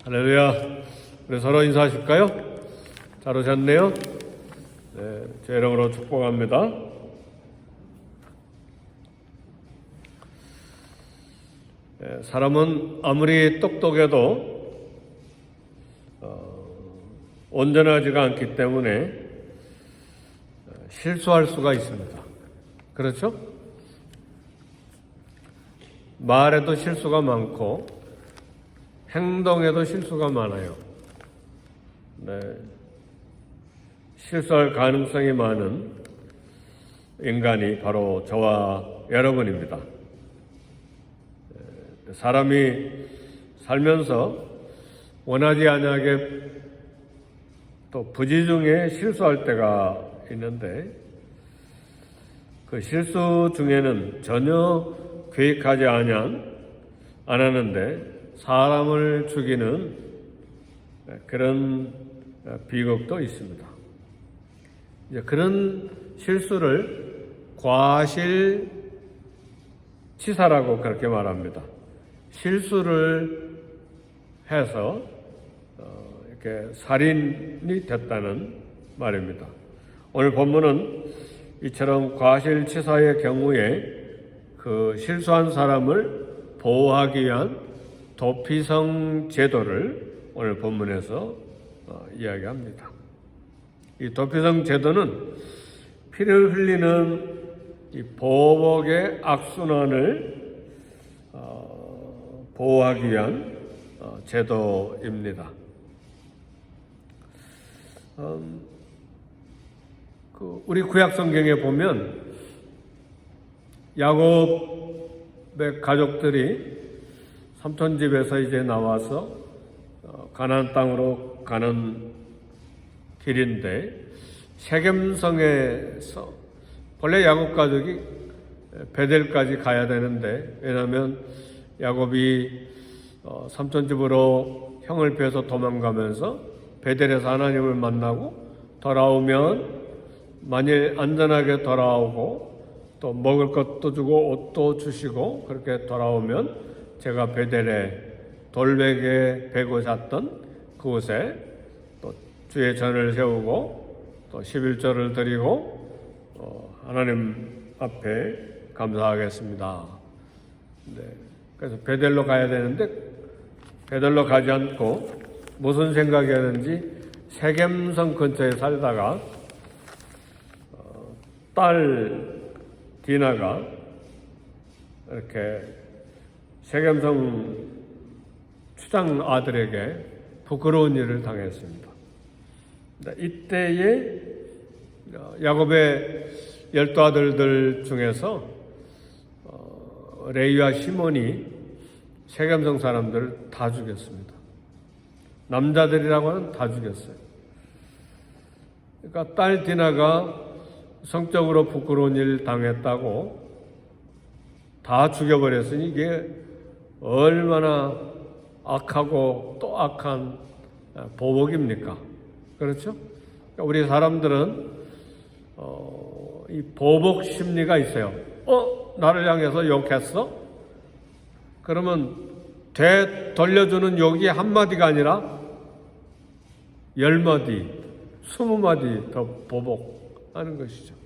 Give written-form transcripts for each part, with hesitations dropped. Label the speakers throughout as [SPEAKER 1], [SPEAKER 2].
[SPEAKER 1] 할렐루야. 우리 서로 인사하실까요? 잘 오셨네요. 네, 제 이름으로 축복합니다. 네, 사람은 아무리 똑똑해도 온전하지가 않기 때문에 실수할 수가 있습니다. 그렇죠? 말에도 실수가 많고 행동에도 실수가 많아요. 네, 실수할 가능성이 많은 인간이 바로 저와 여러분입니다. 사람이 살면서 원하지 아니하게 또 부지 중에 실수할 때가 있는데 그 실수 중에는 전혀 계획하지 않았는데 사람을 죽이는 그런 비극도 있습니다. 이제 그런 실수를 과실치사라고 그렇게 말합니다. 실수를 해서 이렇게 살인이 됐다는 말입니다. 오늘 본문은 이처럼 과실치사의 경우에 그 실수한 사람을 보호하기 위한 도피성 제도를 오늘 본문에서 이야기합니다. 이 도피성 제도는 피를 흘리는 이 보복의 악순환을 보호하기 위한 제도입니다. 우리 구약 성경에 보면 야곱의 가족들이 삼촌 집에서 이제 나와서 가나안 땅으로 가는 길인데 셰겜성에서 원래 야곱 가족이 베델까지 가야 되는데 왜냐하면 야곱이 삼촌 집으로 형을 빼서 도망가면서 베델에서 하나님을 만나고 돌아오면 만일 안전하게 돌아오고 또 먹을 것도 주고 옷도 주시고 그렇게 돌아오면 제가 베델에 돌베개 베고 잤던 그곳에 또 주의 전을 세우고 또 11조를 드리고 하나님 앞에 감사하겠습니다. 네. 그래서 베델로 가야 되는데 베델로 가지 않고 무슨 생각이었는지 세겜성 근처에 살다가 딸 디나가 이렇게 세겜성 추장 아들에게 부끄러운 일을 당했습니다. 이때에 야곱의 12아들들 중에서 레위와 시몬이 세겜성 사람들을 다 죽였습니다. 남자들이라고는 다 죽였어요. 그러니까 딸 디나가 성적으로 부끄러운 일 당했다고 다 죽여버렸으니 이게 얼마나 악하고 또 악한 보복입니까? 그렇죠? 우리 사람들은 이 보복 심리가 있어요. 나를 향해서 욕했어? 그러면 되돌려주는 욕이 한마디가 아니라 10마디, 20마디 더 보복하는 것이죠.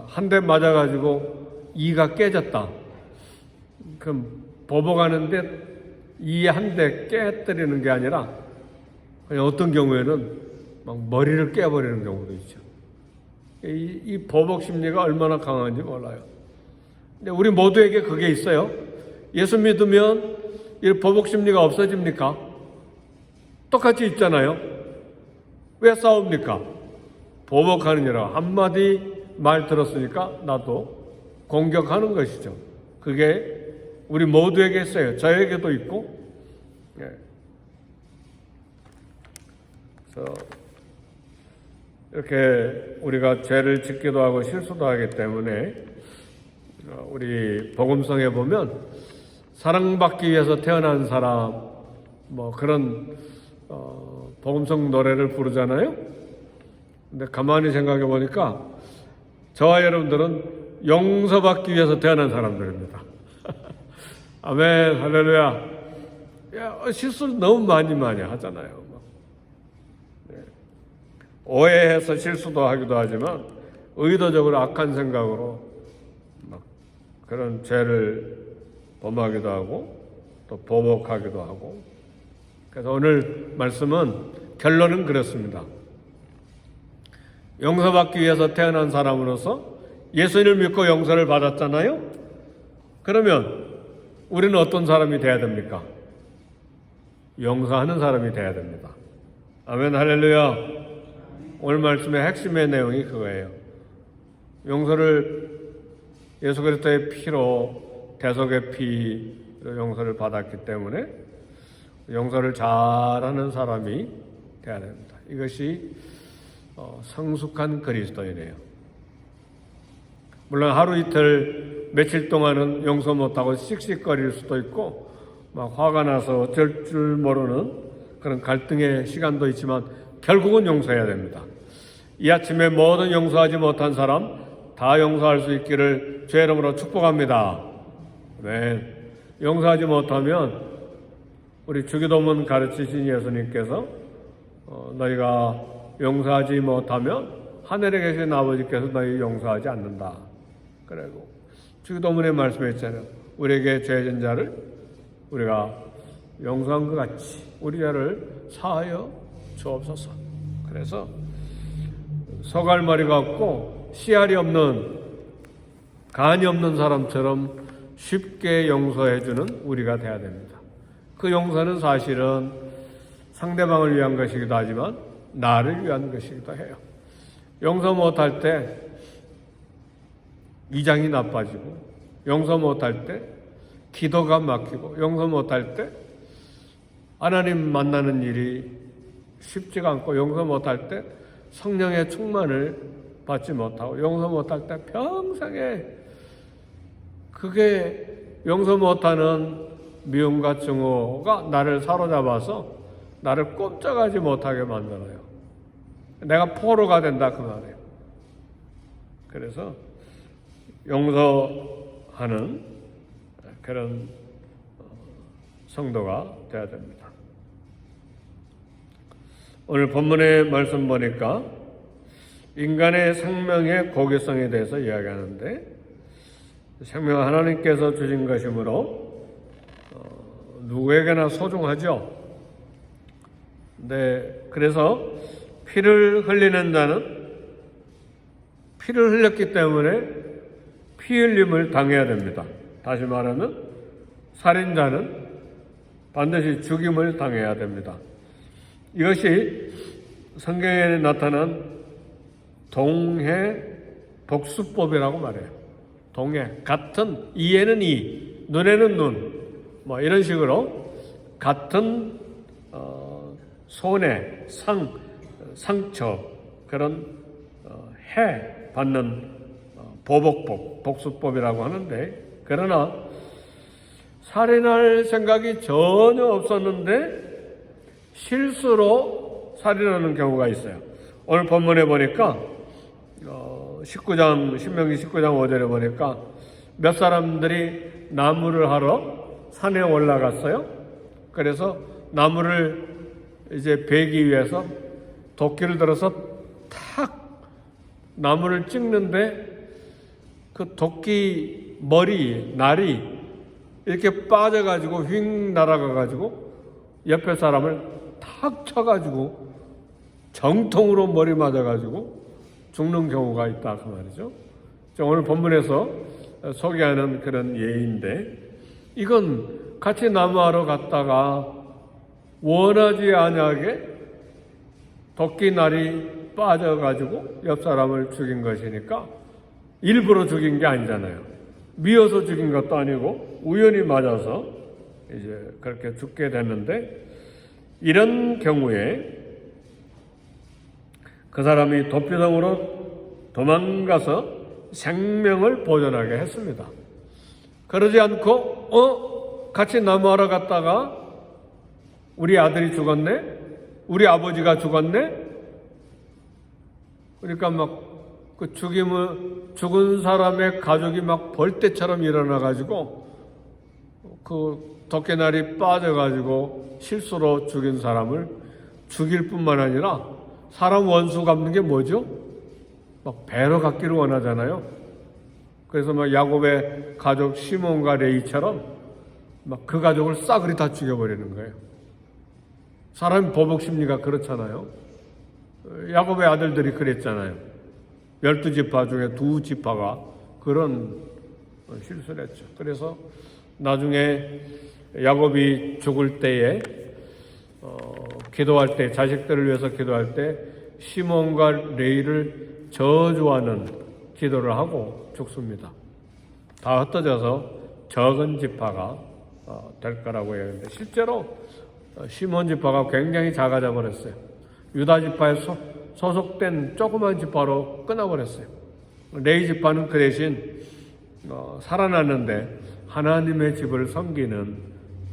[SPEAKER 1] 한 대 맞아가지고 이가 깨졌다. 그럼 보복하는데 이 한 대 깨뜨리는 게 아니라 그냥 어떤 경우에는 막 머리를 깨버리는 경우도 있죠. 이 보복 심리가 얼마나 강한지 몰라요. 근데 우리 모두에게 그게 있어요. 예수 믿으면 이 보복 심리가 없어집니까? 똑같이 있잖아요. 왜 싸웁니까? 보복하느니라 한마디 말 들었으니까 나도 공격하는 것이죠. 그게 우리 모두에게 있어요. 저에게도 있고. 그래서 이렇게 우리가 죄를 짓기도 하고 실수도 하기 때문에 우리 복음성에 보면 사랑받기 위해서 태어난 사람 뭐 그런 복음성 노래를 부르잖아요. 근데 가만히 생각해 보니까 저와 여러분들은 용서받기 위해서 태어난 사람들입니다. 아멘, 할렐루야. 실수를 너무 많이 하잖아요. 오해해서 실수도 하기도 하지만 의도적으로 악한 생각으로 막 그런 죄를 범하기도 하고 또 보복하기도 하고. 그래서 오늘 말씀은 결론은 그렇습니다. 용서받기 위해서 태어난 사람으로서 예수님을 믿고 용서를 받았잖아요. 그러면 우리는 어떤 사람이 돼야 됩니까? 용서하는 사람이 돼야 됩니다. 아멘, 할렐루야. 오늘 말씀의 핵심의 내용이 그거예요. 용서를 예수 그리스도의 피로, 대속의 피로 용서를 받았기 때문에 용서를 잘하는 사람이 돼야 됩니다. 이것이 성숙한 그리스도인이에요. 물론 하루 이틀 며칠 동안은 용서 못하고 씩씩거릴 수도 있고 막 화가 나서 어쩔 줄 모르는 그런 갈등의 시간도 있지만 결국은 용서해야 됩니다. 이 아침에 모든 용서하지 못한 사람 다 용서할 수 있기를 주의 이름으로 축복합니다. 네. 용서하지 못하면 우리 주기도문 가르치신 예수님께서 너희가 용서하지 못하면 하늘에 계신 아버지께서 너희 용서하지 않는다. 그리고 주기도문에 말씀했잖아요. 우리에게 죄진 자를 우리가 용서한 것 같이 우리 죄를 사하여 주옵소서. 그래서 소갈머리가 없고 씨알이 없는 간이 없는 사람처럼 쉽게 용서해주는 우리가 돼야 됩니다. 그 용서는 사실은 상대방을 위한 것이기도 하지만 나를 위한 것이기도 해요. 용서 못할 때 위장이 나빠지고, 용서 못할 때 기도가 막히고, 용서 못할 때 하나님 만나는 일이 쉽지가 않고, 용서 못할 때 성령의 충만을 받지 못하고, 용서 못할 때 평생에 그게 용서 못하는 미움과 증오가 나를 사로잡아서 나를 꼼짝하지 못하게 만들어요. 내가 포로가 된다 그 말이에요. 그래서 용서하는 그런 성도가 되어야 됩니다. 오늘 본문의 말씀 보니까 인간의 생명의 고귀성에 대해서 이야기하는데, 생명은 하나님께서 주신 것이므로 누구에게나 소중하죠. 네, 그래서 피를 흘리는 자는 피를 흘렸기 때문에 피 흘림을 당해야 됩니다. 다시 말하면 살인자는 반드시 죽임을 당해야 됩니다. 이것이 성경에 나타난 동해 복수법이라고 말해요. 동해, 같은, 이에는 이, 눈에는 눈, 뭐 이런 식으로 같은 손해, 상처, 그런 해 받는 보복법, 복수법이라고 하는데, 그러나 살인할 생각이 전혀 없었는데 실수로 살인하는 경우가 있어요. 오늘 본문에 보니까 19장, 신명기 19장 5절에 보니까 몇 사람들이 나무를 하러 산에 올라갔어요. 그래서 나무를 이제 베기 위해서 도끼를 들어서 탁 나무를 찍는데 그 도끼 머리, 날이 이렇게 빠져가지고 휙 날아가가지고 옆에 사람을 탁 쳐가지고 정통으로 머리 맞아가지고 죽는 경우가 있다 그 말이죠. 오늘 본문에서 소개하는 그런 예인데, 이건 같이 나무하러 갔다가 원하지 아니하게 도끼날이 빠져가지고 옆 사람을 죽인 것이니까 일부러 죽인 게 아니잖아요. 미워서 죽인 것도 아니고 우연히 맞아서 이제 그렇게 죽게 됐는데, 이런 경우에 그 사람이 도피성으로 도망가서 생명을 보존하게 했습니다. 그러지 않고 같이 나무하러 갔다가 우리 아들이 죽었네? 우리 아버지가 죽었네? 그러니까 막 그 죽은 사람의 가족이 막 벌떼처럼 일어나가지고 그 도끼날이 빠져가지고 실수로 죽인 사람을 죽일 뿐만 아니라 사람 원수 갚는 게 뭐죠? 막 배로 갚기를 원하잖아요. 그래서 막 야곱의 가족 시몬과 레이처럼 막 그 가족을 싸그리 다 죽여버리는 거예요. 사람 보복 심리가 그렇잖아요. 야곱의 아들들이 그랬잖아요. 12지파 중에 2지파가 그런 실수를 했죠. 그래서 나중에 야곱이 죽을 때에 기도할 때, 자식들을 위해서 기도할 때 시몬과 레이를 저주하는 기도를 하고 죽습니다. 다 흩어져서 적은 지파가 될 거라고 얘기했는데 실제로 시몬 지파가 굉장히 작아져 버렸어요. 유다 지파에 소속된 조그만 지파로 끊어버렸어요. 레이 지파는 그 대신 살아났는데 하나님의 집을 섬기는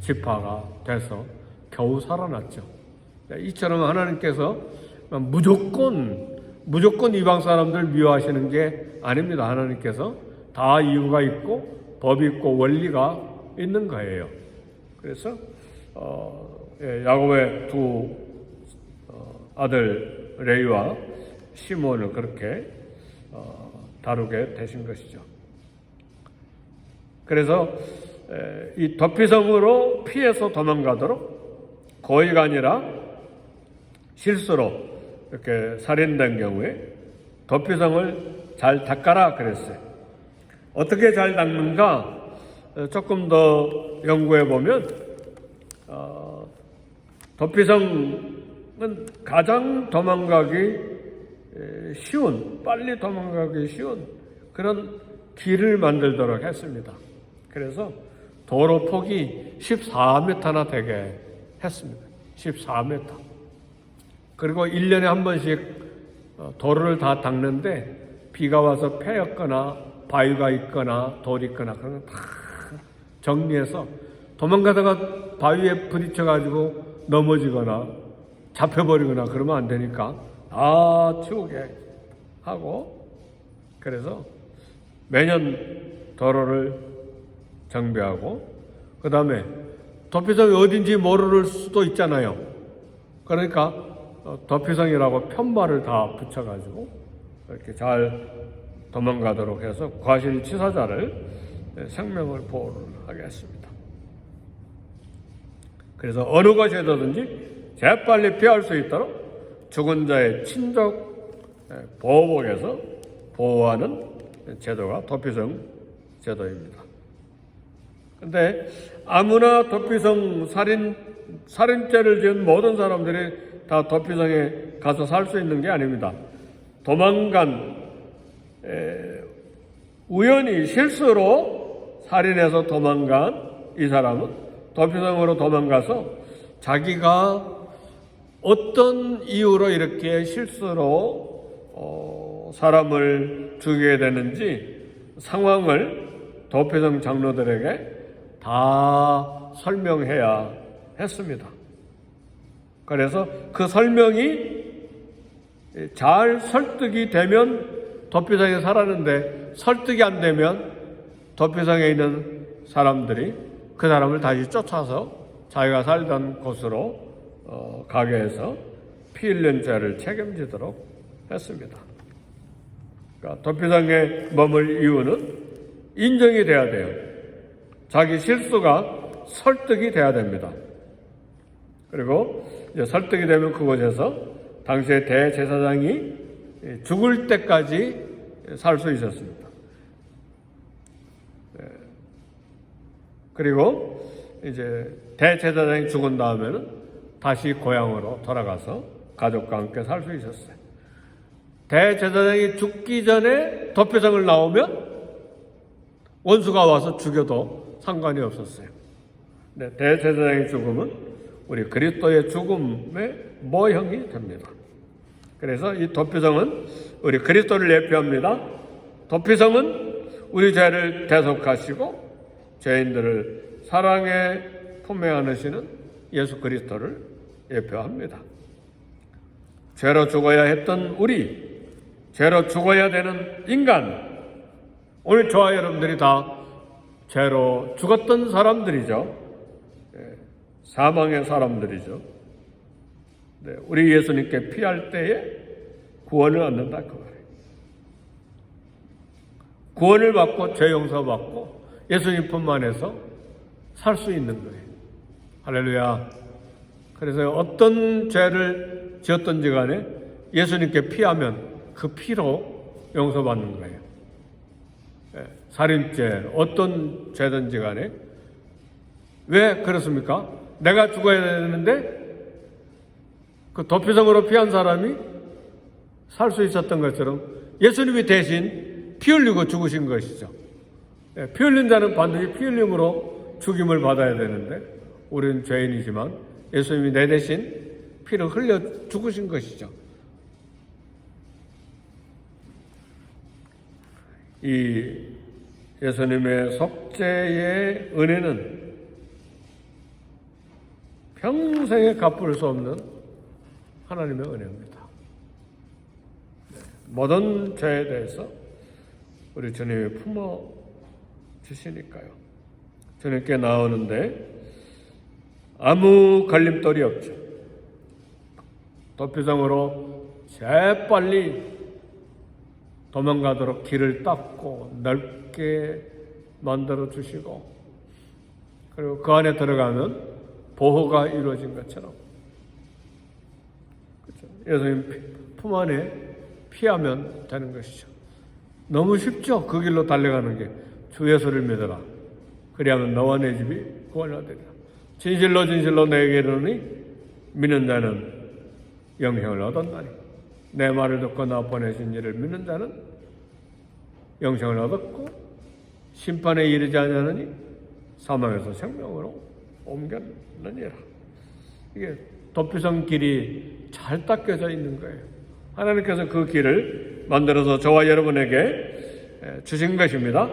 [SPEAKER 1] 지파가 돼서 겨우 살아났죠. 이처럼 하나님께서 무조건 이방 사람들 미워하시는 게 아닙니다. 하나님께서 다 이유가 있고 법이 있고 원리가 있는 거예요. 그래서 야곱의 2 아들 레이와 시몬을 그렇게 다루게 되신 것이죠. 그래서 이 덮이성으로 피해서 도망가도록 고의가 아니라 실수로 이렇게 살인된 경우에 덮이성을 잘 닦아라 그랬어요. 어떻게 잘 닦는가? 조금 더 연구해 보면 덮이성은 가장 도망가기 쉬운, 빨리 도망가기 쉬운 그런 길을 만들도록 했습니다. 그래서 도로 폭이 14m나 되게 했습니다. 14m. 그리고 1년에 한 번씩 도로를 다 닦는데 비가 와서 패였거나 바위가 있거나 돌이 있거나 그런 거 다 정리해서 도망가다가 바위에 부딪혀가지고 넘어지거나 잡혀버리거나 그러면 안 되니까 다 치우게 하고 그래서 매년 도로를 정비하고 그 다음에 덮이성이 어딘지 모를 수도 있잖아요. 그러니까 덮이성이라고 편말을 다 붙여가지고 이렇게 잘 도망가도록 해서 과실치사자를 생명을 보호를 하게 했습니다. 그래서 어느 것이든지 재빨리 피할 수 있도록 죽은 자의 친족 보호복에서 보호하는 제도가 덮이성 제도입니다. 근데 아무나 덮이성 살인죄를 지은 모든 사람들이 다 덮이성에 가서 살 수 있는 게 아닙니다. 도망간 우연히 실수로 살인해서 도망간 이 사람은 덮이성으로 도망가서 자기가 어떤 이유로 이렇게 실수로 사람을 죽이게 되는지 상황을 덮이성 장로들에게 다 설명해야 했습니다. 그래서 그 설명이 잘 설득이 되면 덮이성에 살았는데 설득이 안 되면 덮이성에 있는 사람들이 그 사람을 다시 쫓아서 자기가 살던 곳으로 가게 해서 피 흘린 죄를 책임지도록 했습니다. 그러니까 덮이성에 머물 이유는 인정이 돼야 돼요. 자기 실수가 설득이 돼야 됩니다. 그리고 이제 설득이 되면 그곳에서 당시의 대제사장이 죽을 때까지 살 수 있었습니다. 그리고 이제 대제사장이 죽은 다음에는 다시 고향으로 돌아가서 가족과 함께 살 수 있었어요. 대제사장이 죽기 전에 덮이성을 나오면 원수가 와서 죽여도 상관이 없었어요. 네, 대제사장의 죽음은 우리 그리스도의 죽음의 모형이 됩니다. 그래서 이 덮이성은 우리 그리스도를 예표합니다. 덮이성은 우리 죄를 대속하시고 죄인들을 사랑에 품에 안으시는 예수 그리스도를 예표합니다. 죄로 죽어야 했던 우리, 죄로 죽어야 되는 인간, 오늘 저와 여러분들이 다 죄로 죽었던 사람들이죠. 사망의 사람들이죠. 네, 우리 예수님께 피할 때에 구원을 얻는다 그 말이에요. 구원을 받고 죄 용서받고 예수님 품 안에서 살 수 있는 거예요. 할렐루야. 그래서 어떤 죄를 지었든지 간에 예수님께 피하면 그 피로 용서받는 거예요. 살인죄, 어떤 죄든지 간에. 왜 그렇습니까? 내가 죽어야 되는데 그 도피성으로 피한 사람이 살 수 있었던 것처럼 예수님이 대신 피 흘리고 죽으신 것이죠. 피 흘린 자는 반드시 피 흘림으로 죽임을 받아야 되는데 우리는 죄인이지만 예수님이 내 대신 피를 흘려 죽으신 것이죠. 이 예수님의 속죄의 은혜는 평생에 갚을 수 없는 하나님의 은혜입니다. 모든 죄에 대해서 우리 주님이 품어 주시니까요. 주님께 나오는데 아무 걸림돌이 없죠. 도피성으로 재빨리 도망가도록 길을 닦고 넓게 만들어 주시고 그리고 그 안에 들어가면 보호가 이루어진 것처럼 그렇죠? 예수님 품 안에 피하면 되는 것이죠. 너무 쉽죠. 그 길로 달려가는 게 주 예수를 믿어라. 그리하면 너와 내 집이 구원을 얻으리라. 진실로 진실로 내게 이르노니 믿는 자는 영생을 얻었나니 내 말을 듣고 나 보내신 이를 믿는 자는 영생을 얻었고 심판에 이르지 아니하느니 사망에서 생명으로 옮겼느니라. 이게 도피성 길이 잘 닦여져 있는 거예요. 하나님께서 그 길을 만들어서 저와 여러분에게 주신 것입니다.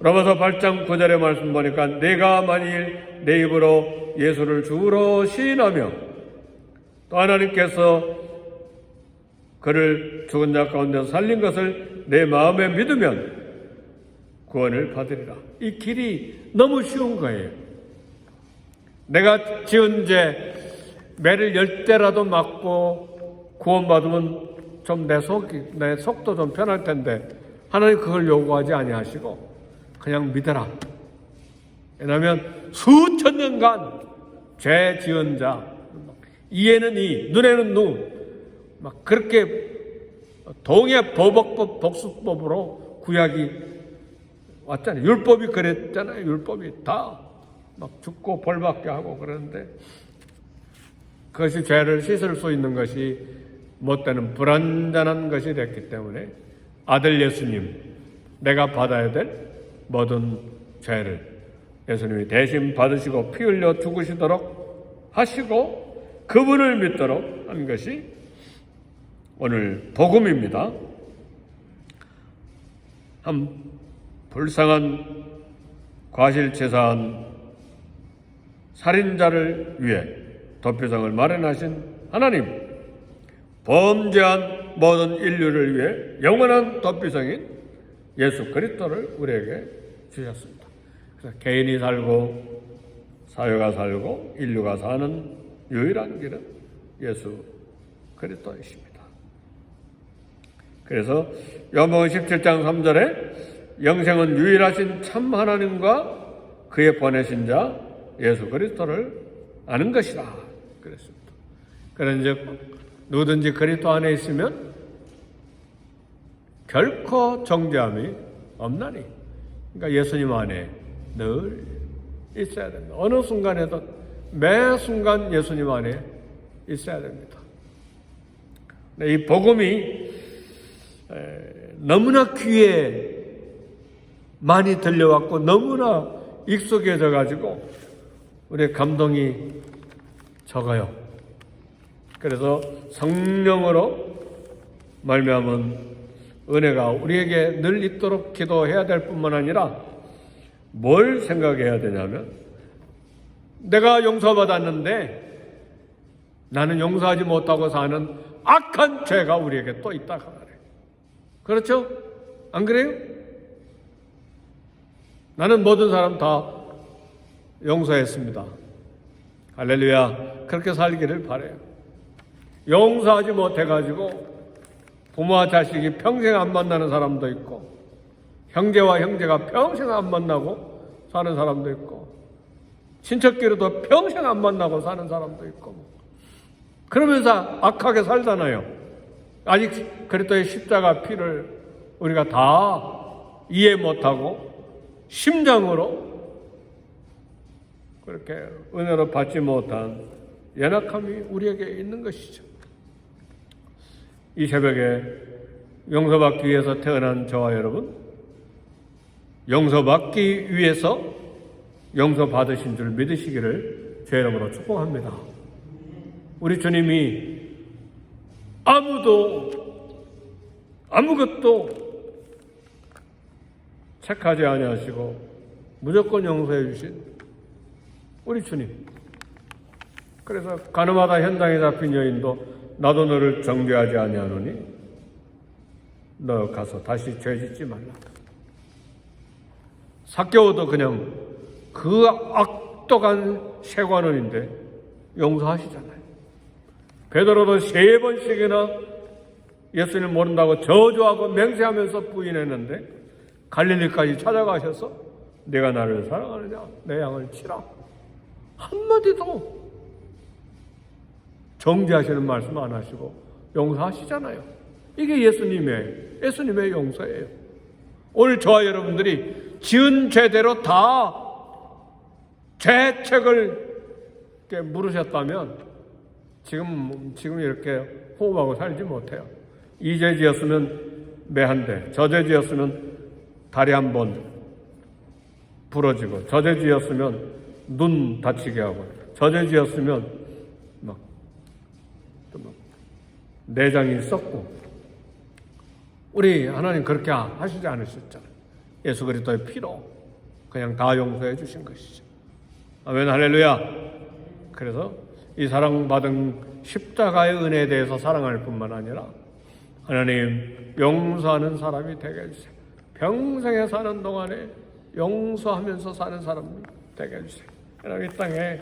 [SPEAKER 1] 로마서 8장 9절의 말씀 보니까 내가 만일 내 입으로 예수를 주로 시인하며 또 하나님께서 그를 죽은 자 가운데서 살린 것을 내 마음에 믿으면 구원을 받으리라. 이 길이 너무 쉬운 거예요. 내가 지은 죄 매를 10대라도 맞고 구원받으면 좀 내 속도 좀 편할 텐데 하나님 그걸 요구하지 아니하시고 그냥 믿어라. 왜냐하면 수천 년간 죄 지은 자 이에는 이, 눈에는 눈 막 그렇게 동해 보복법 복수법으로 구약이 왔잖아요. 율법이 그랬잖아요. 율법이 다 막 죽고 벌받게 하고 그러는데 그것이 죄를 씻을 수 있는 것이 못되는 불완전한 것이 됐기 때문에 아들 예수님 내가 받아야 될 모든 죄를 예수님이 대신 받으시고 피 흘려 죽으시도록 하시고 그분을 믿도록 한 것이 오늘 복음입니다. 한 불쌍한 과실치사한 살인자를 위해 도피성을 마련하신 하나님, 범죄한 모든 인류를 위해 영원한 도피성인 예수 그리스도를 우리에게 주셨습니다. 그래서 개인이 살고 사회가 살고 인류가 사는 유일한 길은 예수 그리스도이십니다. 그래서 요한복음 17장 3절에 영생은 유일하신 참 하나님과 그의 보내신 자 예수 그리스도를 아는 것이라 그랬습니다. 그런즉 누구든지 그리스도 안에 있으면 결코 정죄함이 없나니. 그러니까 예수님 안에 늘 있어야 됩니다. 어느 순간에도 매 순간 예수님 안에 있어야 됩니다. 이 복음이 너무나 귀에 많이 들려왔고 너무나 익숙해져 가지고 우리의 감동이 적어요. 그래서 성령으로 말미암은 은혜가 우리에게 늘 있도록 기도해야 될 뿐만 아니라 뭘 생각해야 되냐면 내가 용서받았는데 나는 용서하지 못하고 사는 악한 죄가 우리에게 또 있다 그 말이에요. 그렇죠? 안 그래요? 나는 모든 사람 다 용서했습니다. 할렐루야. 그렇게 살기를 바라요. 용서하지 못해가지고 부모와 자식이 평생 안 만나는 사람도 있고, 형제와 형제가 평생 안 만나고 사는 사람도 있고, 친척끼리도 평생 안 만나고 사는 사람도 있고, 그러면서 악하게 살잖아요. 아직 그리스도의 십자가 피를 우리가 다 이해 못하고 심장으로 그렇게 은혜로 받지 못한 연약함이 우리에게 있는 것이죠. 이 새벽에 용서받기 위해서 태어난 저와 여러분, 용서받기 위해서 용서받으신 줄 믿으시기를 제 이름으로 축복합니다. 우리 주님이 아무것도 책하지 아니하시고 무조건 용서해 주신 우리 주님. 그래서 가늠하다 현장에 잡힌 여인도 나도 너를 정죄하지 아니하노니 너 가서 다시 죄짓지 말라. 삭개오도 그냥 그 악독한 세관원인데 용서하시잖아요. 베드로도 3번씩이나 예수님 모른다고 저주하고 맹세하면서 부인했는데 갈릴리까지 찾아가셔서 내가 나를 사랑하느냐 내 양을 치라. 한마디도 정죄하시는 말씀 안 하시고 용서하시잖아요. 이게 예수님의 용서예요. 오늘 저와 여러분들이 지은 죄대로 다 죄책을 물으셨다면 지금 이렇게 호흡하고 살지 못해요. 이 죄 지었으면 매 한 대, 저 죄 지었으면 다리 한 번 부러지고, 저 죄 지었으면 눈 다치게 하고, 저 죄 지었으면 내장이 썩고. 우리 하나님 그렇게 하시지 않으셨잖아요. 예수 그리스도의 피로 그냥 다 용서해 주신 것이죠. 아멘, 할렐루야. 그래서 이 사랑받은 십자가의 은혜에 대해서 사랑할 뿐만 아니라 하나님 용서하는 사람이 되게 해주세요. 평생에 사는 동안에 용서하면서 사는 사람이 되게 해주세요. 하나님 이 땅에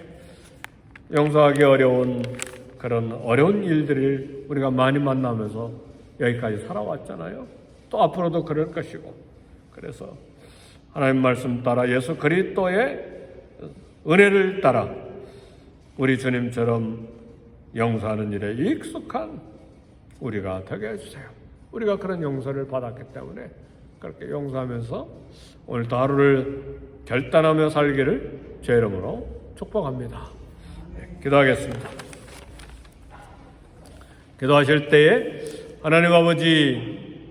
[SPEAKER 1] 용서하기 어려운 그런 어려운 일들을 우리가 많이 만나면서 여기까지 살아왔잖아요. 또 앞으로도 그럴 것이고, 그래서 하나님 말씀 따라 예수 그리스도의 은혜를 따라 우리 주님처럼 용서하는 일에 익숙한 우리가 되게 해주세요. 우리가 그런 용서를 받았기 때문에 그렇게 용서하면서 오늘도 하루를 결단하며 살기를 제 이름으로 축복합니다. 기도하겠습니다. 기도하실 때에 하나님 아버지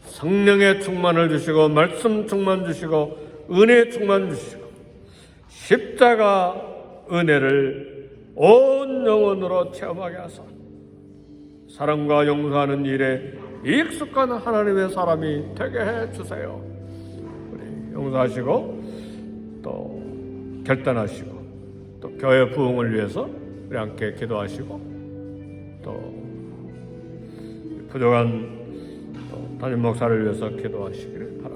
[SPEAKER 1] 성령의 충만을 주시고 말씀 충만 주시고 은혜 충만 주시고 십자가 은혜를 온 영혼으로 체험하게 하사 사랑과 용서하는 일에 익숙한 하나님의 사람이 되게 해주세요. 우리 용서하시고 또 결단하시고 또 교회 부흥을 위해서 우리 함께 기도하시고 또 부족한 담임 목사를 위해서 기도하시기를 바랍니다.